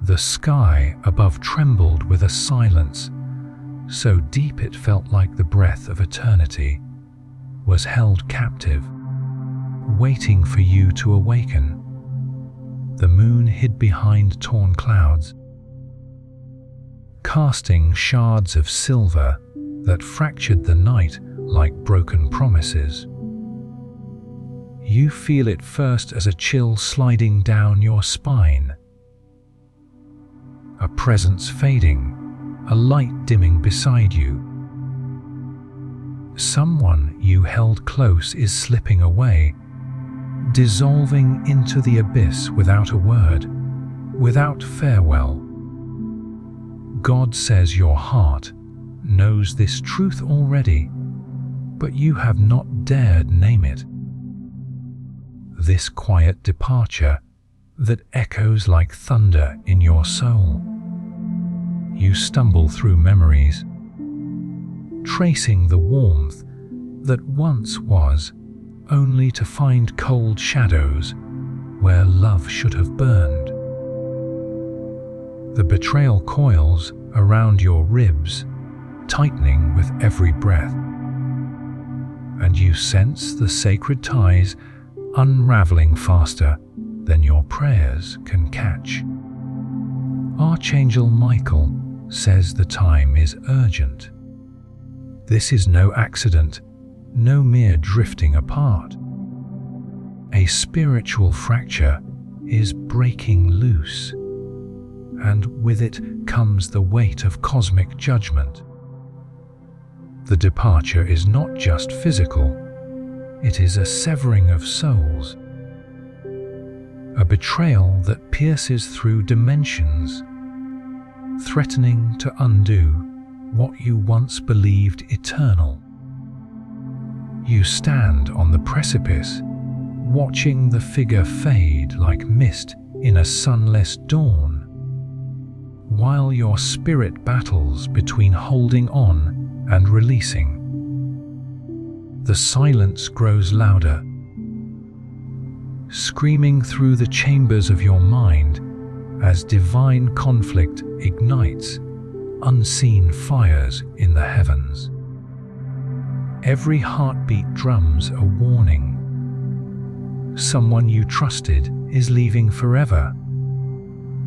The sky above trembled with a silence so deep it felt like the breath of eternity was held captive, waiting for you to awaken. The moon hid behind torn clouds, casting shards of silver that fractured the night like broken promises. You feel it first as a chill sliding down your spine, a presence fading, a light dimming beside you. Someone you held close is slipping away, dissolving into the abyss without a word, without farewell. God says your heart knows this truth already, but you have not dared name it. This quiet departure that echoes like thunder in your soul. You stumble through memories, tracing the warmth that once was, only to find cold shadows where love should have burned. The betrayal coils around your ribs, tightening with every breath, and you sense the sacred ties unraveling faster than your prayers can catch. Archangel Michael says the time is urgent. This is no accident, no mere drifting apart. A spiritual fracture is breaking loose, and with it comes the weight of cosmic judgment. The departure is not just physical, it is a severing of souls, a betrayal that pierces through dimensions, threatening to undo what you once believed eternal. You stand on the precipice, watching the figure fade like mist in a sunless dawn, while your spirit battles between holding on and releasing. The silence grows louder, screaming through the chambers of your mind as divine conflict ignites unseen fires in the heavens. Every heartbeat drums a warning. Someone you trusted is leaving forever,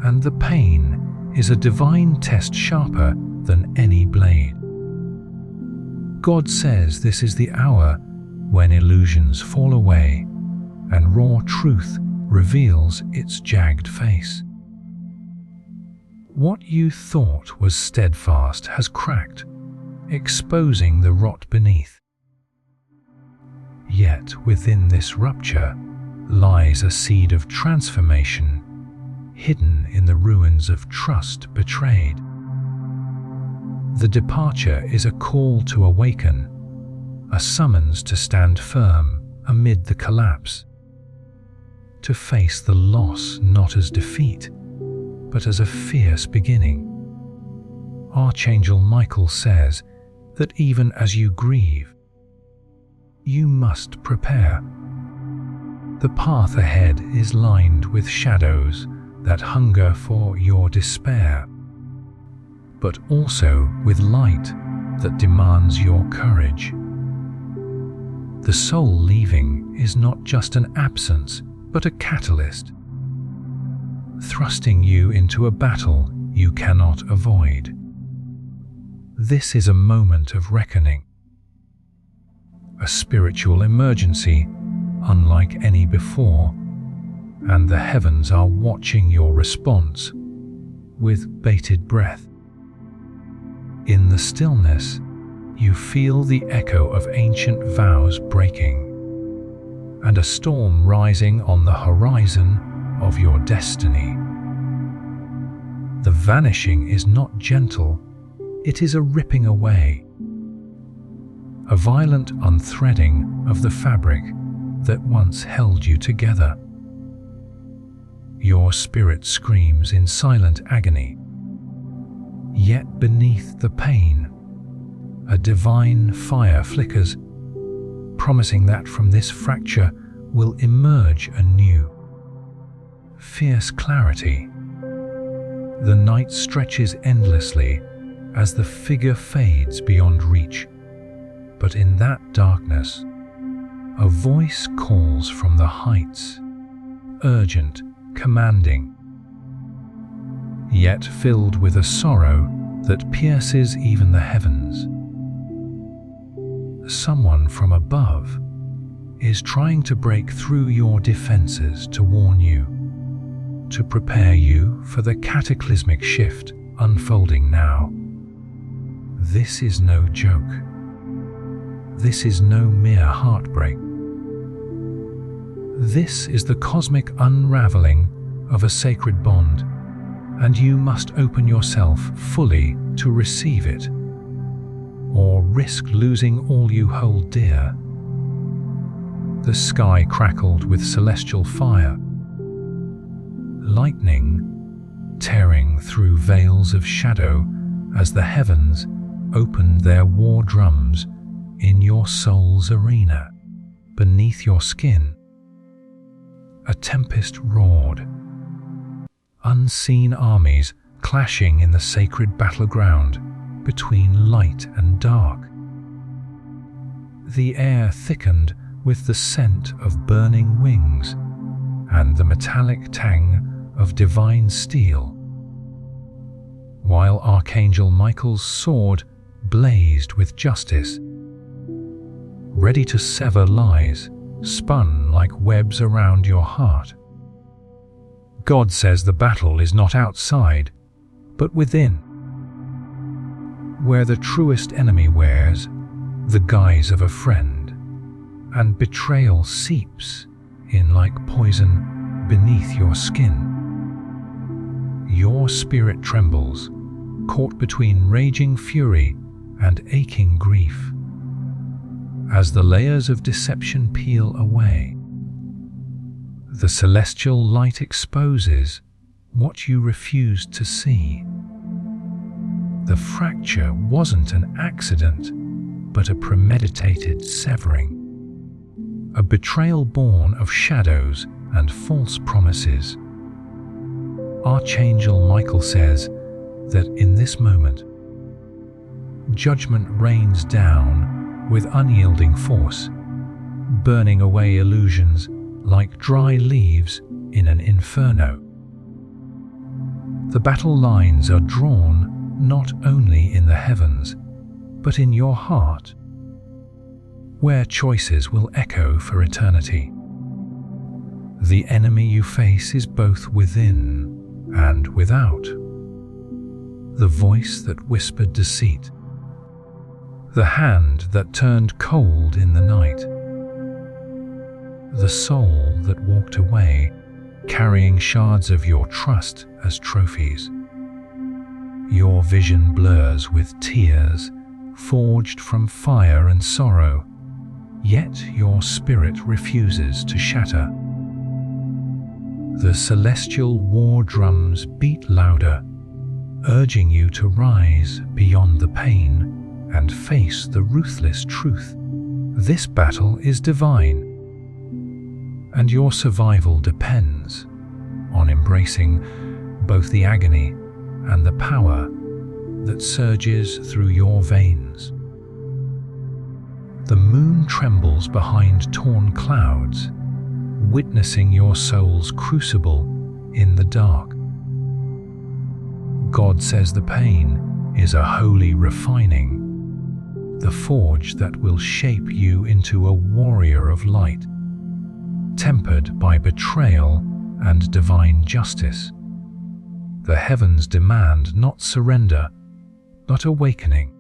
and the pain is a divine test sharper than any blade. God says this is the hour when illusions fall away and raw truth reveals its jagged face. What you thought was steadfast has cracked, exposing the rot beneath. Yet within this rupture lies a seed of transformation, hidden in the ruins of trust betrayed. The departure is a call to awaken, a summons to stand firm amid the collapse, to face the loss not as defeat, but as a fierce beginning. Archangel Michael says that even as you grieve, you must prepare. The path ahead is lined with shadows that hunger for your despair, but also with light that demands your courage. The soul leaving is not just an absence, but a catalyst, thrusting you into a battle you cannot avoid. This is a moment of reckoning, a spiritual emergency unlike any before, and the heavens are watching your response with bated breath. In the stillness, you feel the echo of ancient vows breaking, and a storm rising on the horizon of your destiny. The vanishing is not gentle, it is a ripping away, a violent unthreading of the fabric that once held you together. Your spirit screams in silent agony, yet beneath the pain, a divine fire flickers, promising that from this fracture will emerge anew. Fierce clarity, The night stretches endlessly as the figure fades beyond reach. But in that darkness, a voice calls from the heights, urgent, commanding, yet filled with a sorrow that pierces even the heavens. Someone from above is trying to break through your defenses to warn you, to prepare you for the cataclysmic shift unfolding now. This is no joke. This is no mere heartbreak. This is the cosmic unraveling of a sacred bond, and you must open yourself fully to receive it, or risk losing all you hold dear. The sky crackled with celestial fire, lightning tearing through veils of shadow as the heavens opened their war drums in your soul's arena. Beneath your skin, a tempest roared, unseen armies clashing in the sacred battleground between light and dark. The air thickened with the scent of burning wings and the metallic tang of divine steel, while Archangel Michael's sword blazed with justice, ready to sever lies spun like webs around your heart. God says the battle is not outside, but within, where the truest enemy wears the guise of a friend, and betrayal seeps in like poison beneath your skin. Your spirit trembles, caught between raging fury and aching grief, as the layers of deception peel away. The celestial light exposes what you refused to see. The fracture wasn't an accident, but a premeditated severing, a betrayal born of shadows and false promises. Archangel Michael says that in this moment, judgment rains down with unyielding force, burning away illusions like dry leaves in an inferno. The battle lines are drawn not only in the heavens, but in your heart, where choices will echo for eternity. The enemy you face is both within and without. The voice that whispered deceit, the hand that turned cold in the night, the soul that walked away carrying shards of your trust as trophies. Your vision blurs with tears forged from fire and sorrow, yet your spirit refuses to shatter. The celestial war drums beat louder, urging you to rise beyond the pain and face the ruthless truth. This battle is divine, and your survival depends on embracing both the agony and the power that surges through your veins. The moon trembles behind torn clouds, witnessing your soul's crucible in the dark. God says the pain is a holy refining, the forge that will shape you into a warrior of light, tempered by betrayal and divine justice. The heavens demand not surrender, but awakening,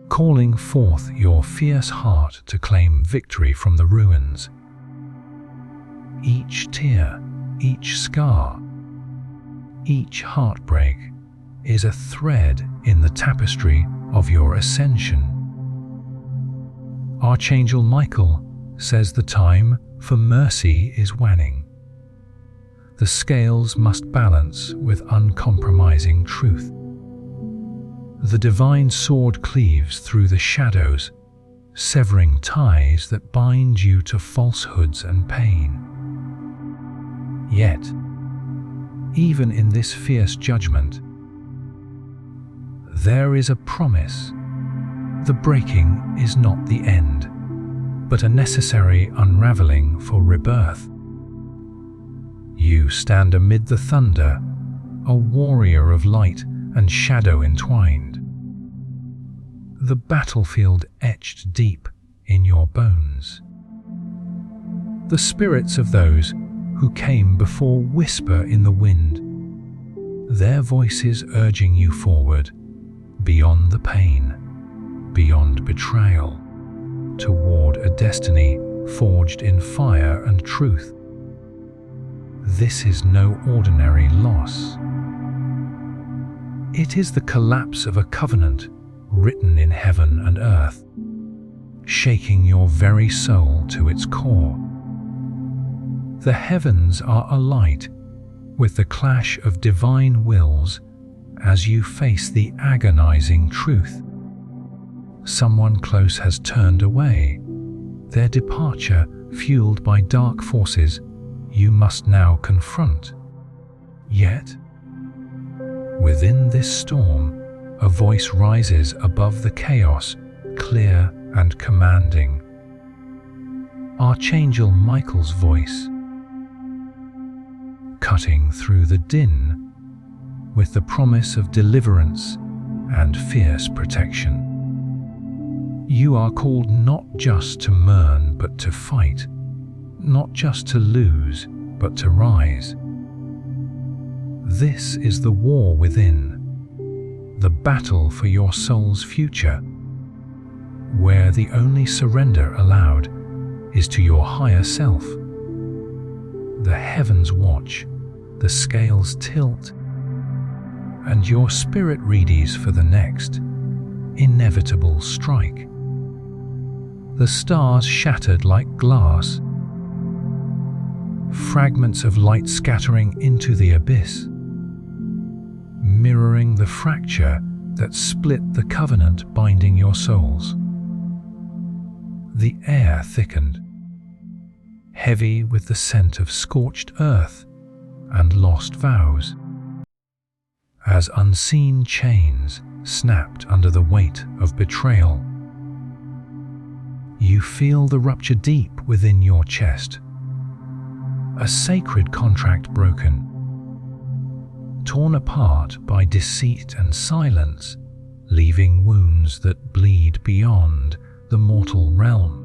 calling forth your fierce heart to claim victory from the ruins. Each tear, each scar, each heartbreak is a thread in the tapestry of your ascension. Archangel Michael says the time for mercy is waning. The scales must balance with uncompromising truth. The divine sword cleaves through the shadows, severing ties that bind you to falsehoods and pain. Yet, even in this fierce judgment, there is a promise. The breaking is not the end, but a necessary unraveling for rebirth. You stand amid the thunder, a warrior of light and shadow entwined. The battlefield etched deep in your bones. The spirits of those who came before whisper in the wind, their voices urging you forward, beyond the pain, beyond betrayal, toward a destiny forged in fire and truth. This is no ordinary loss. It is the collapse of a covenant written in heaven and earth, shaking your very soul to its core. The heavens are alight with the clash of divine wills as you face the agonizing truth. Someone close has turned away, their departure fueled by dark forces you must now confront. Yet, within this storm, a voice rises above the chaos, clear and commanding. Archangel Michael's voice, cutting through the din with the promise of deliverance and fierce protection. You are called not just to mourn but to fight, not just to lose but to rise. This is the war within, the battle for your soul's future, where the only surrender allowed is to your higher self. The heavens watch, the scales tilt, and your spirit readies for the next inevitable strike. The stars shattered like glass, fragments of light scattering into the abyss, mirroring the fracture that split the covenant binding your souls. The air thickened, heavy with the scent of scorched earth and lost vows, as unseen chains snapped under the weight of betrayal. You feel the rupture deep within your chest, a sacred contract broken, torn apart by deceit and silence, leaving wounds that bleed beyond the mortal realm.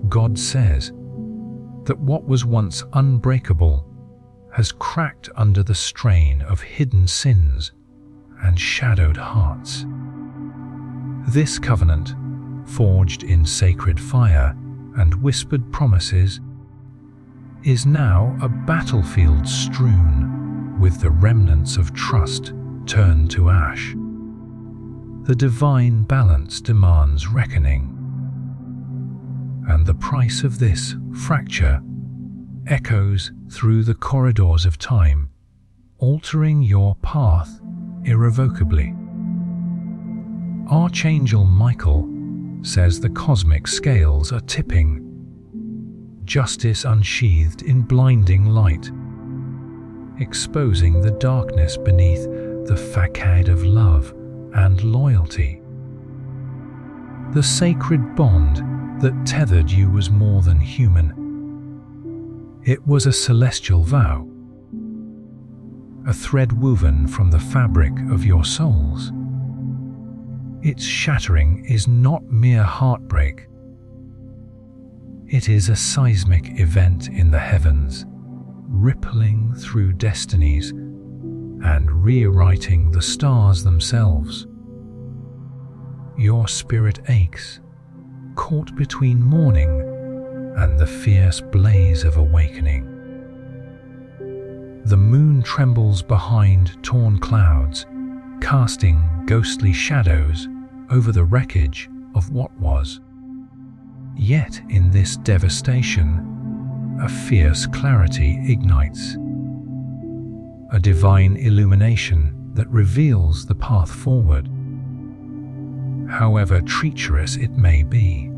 God says that what was once unbreakable has cracked under the strain of hidden sins and shadowed hearts. This covenant, forged in sacred fire and whispered promises, is now a battlefield strewn with the remnants of trust turned to ash. The divine balance demands reckoning, and the price of this fracture echoes through the corridors of time, altering your path irrevocably. Archangel Michael says the cosmic scales are tipping, justice unsheathed in blinding light, exposing the darkness beneath the facade of love and loyalty. The sacred bond that tethered you was more than human. It was a celestial vow, a thread woven from the fabric of your souls. Its shattering is not mere heartbreak. It is a seismic event in the heavens, rippling through destinies and rewriting the stars themselves. Your spirit aches, caught between mourning and the fierce blaze of awakening. The moon trembles behind torn clouds, casting ghostly shadows over the wreckage of what was. Yet in this devastation, a fierce clarity ignites, a divine illumination that reveals the path forward, however treacherous it may be.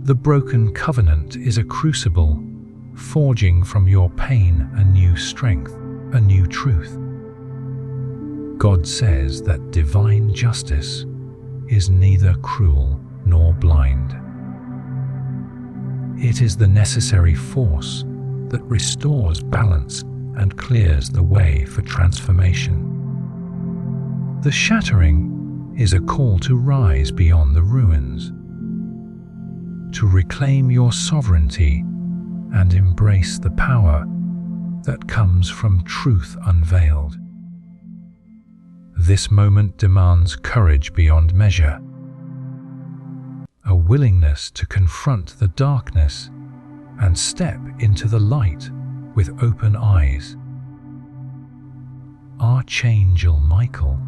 The broken covenant is a crucible, forging from your pain a new strength, a new truth. God says that divine justice is neither cruel nor blind. It is the necessary force that restores balance and clears the way for transformation. The shattering is a call to rise beyond the ruins, to reclaim your sovereignty and embrace the power that comes from truth unveiled. This moment demands courage beyond measure, a willingness to confront the darkness and step into the light with open eyes. Archangel Michael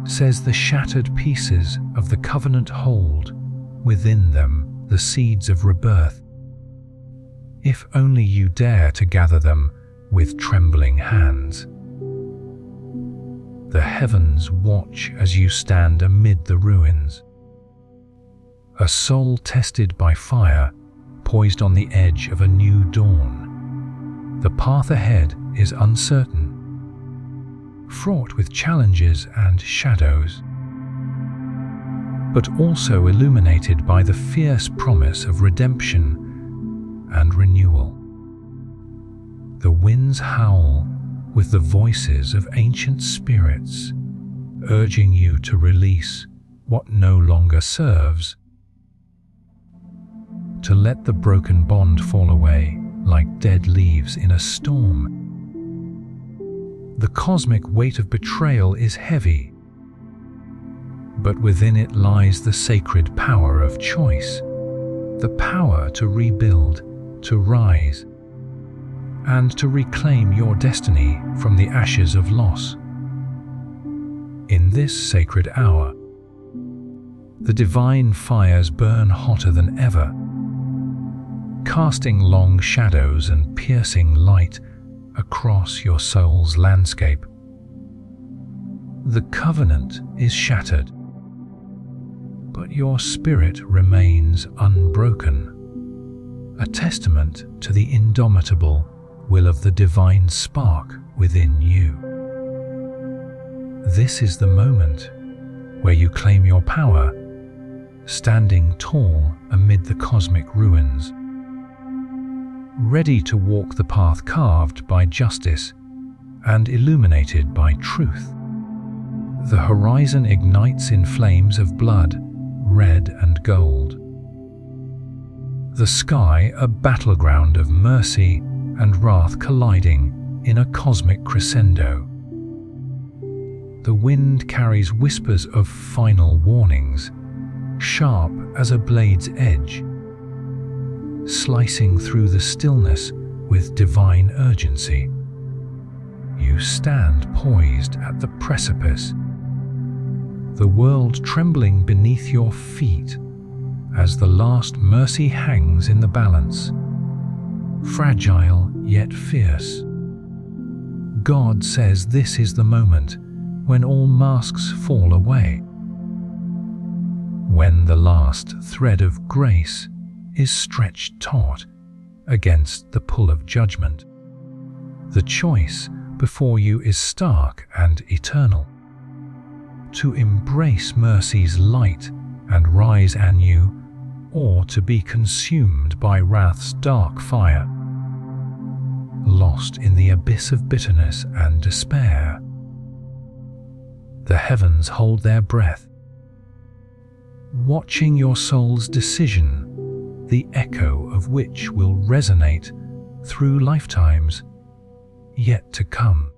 says the shattered pieces of the covenant hold within them the seeds of rebirth, if only you dare to gather them with trembling hands. The heavens watch as you stand amid the ruins, a soul tested by fire, poised on the edge of a new dawn. The path ahead is uncertain, fraught with challenges and shadows, but also illuminated by the fierce promise of redemption and renewal. The winds howl with the voices of ancient spirits, urging you to release what no longer serves, to let the broken bond fall away like dead leaves in a storm. The cosmic weight of betrayal is heavy, but within it lies the sacred power of choice, the power to rebuild, to rise, and to reclaim your destiny from the ashes of loss. In this sacred hour, the divine fires burn hotter than ever, casting long shadows and piercing light across your soul's landscape. The covenant is shattered, but your spirit remains unbroken, a testament to the indomitable will of the divine spark within you. This is the moment where you claim your power, standing tall amid the cosmic ruins, ready to walk the path carved by justice and illuminated by truth. The horizon ignites in flames of blood, red and gold. The sky a battleground of mercy and wrath colliding in a cosmic crescendo. The wind carries whispers of final warnings, sharp as a blade's edge, slicing through the stillness with divine urgency. You stand poised at the precipice, the world trembling beneath your feet as the last mercy hangs in the balance, fragile yet fierce. God says this is the moment when all masks fall away, when the last thread of grace is stretched taut against the pull of judgment. The choice before you is stark and eternal: to embrace mercy's light and rise anew, or to be consumed by wrath's dark fire, lost in the abyss of bitterness and despair. The heavens hold their breath, watching your soul's decision, the echo of which will resonate through lifetimes yet to come.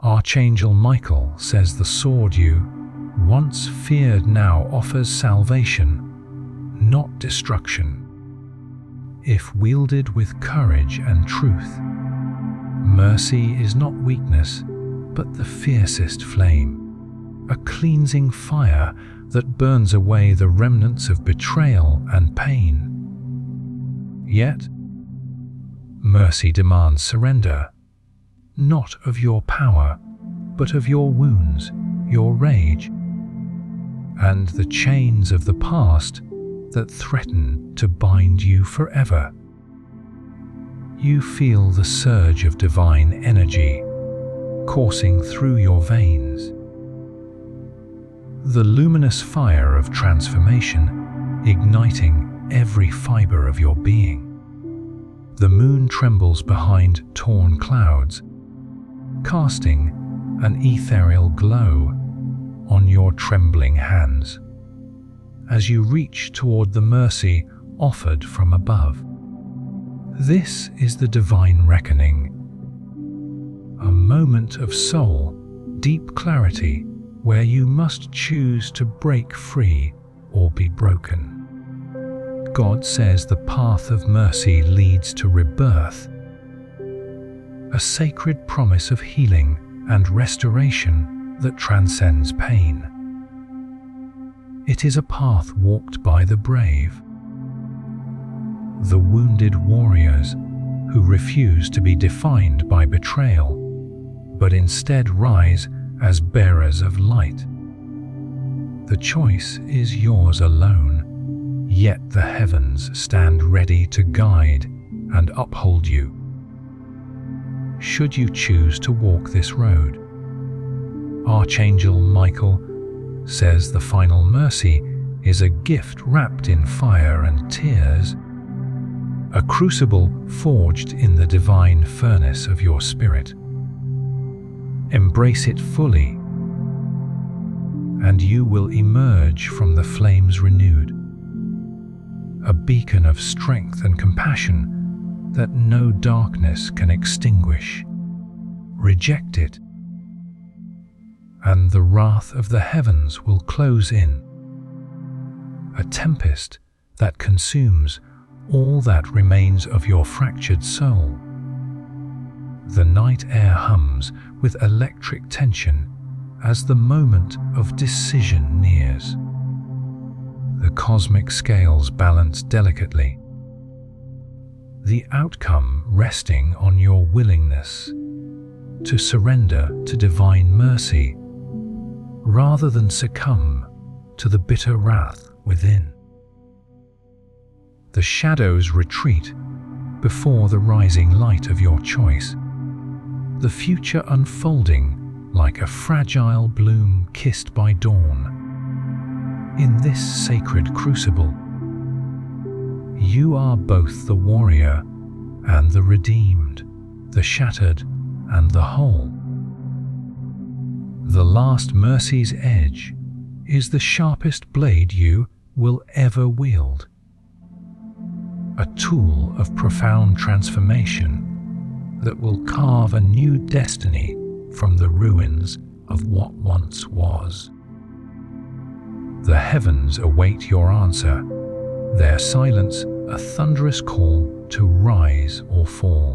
Archangel Michael says the sword you once feared now offers salvation, not destruction. If wielded with courage and truth, mercy is not weakness, but the fiercest flame, a cleansing fire that burns away the remnants of betrayal and pain. Yet, mercy demands surrender, not of your power, but of your wounds, your rage, and the chains of the past that threaten to bind you forever. You feel the surge of divine energy, coursing through your veins. The luminous fire of transformation igniting every fiber of your being. The moon trembles behind torn clouds, casting an ethereal glow on your trembling hands as you reach toward the mercy offered from above. This is the divine reckoning, a moment of soul, deep clarity, where you must choose to break free or be broken. God says the path of mercy leads to rebirth, a sacred promise of healing and restoration that transcends pain. It is a path walked by the brave, the wounded warriors who refuse to be defined by betrayal, but instead rise as bearers of light. The choice is yours alone, yet the heavens stand ready to guide and uphold you. Should you choose to walk this road, Archangel Michael says the final mercy is a gift wrapped in fire and tears, a crucible forged in the divine furnace of your spirit. Embrace it fully, and you will emerge from the flames renewed, a beacon of strength and compassion that no darkness can extinguish. Reject it, and the wrath of the heavens will close in, a tempest that consumes all that remains of your fractured soul. The night air hums with electric tension as the moment of decision nears. The cosmic scales balance delicately, the outcome resting on your willingness to surrender to divine mercy rather than succumb to the bitter wrath within. The shadows retreat before the rising light of your choice, the future unfolding like a fragile bloom kissed by dawn. In this sacred crucible, you are both the warrior and the redeemed, the shattered and the whole. The last mercy's edge is the sharpest blade you will ever wield, a tool of profound transformation that will carve a new destiny from the ruins of what once was. The heavens await your answer, their silence a thunderous call to rise or fall.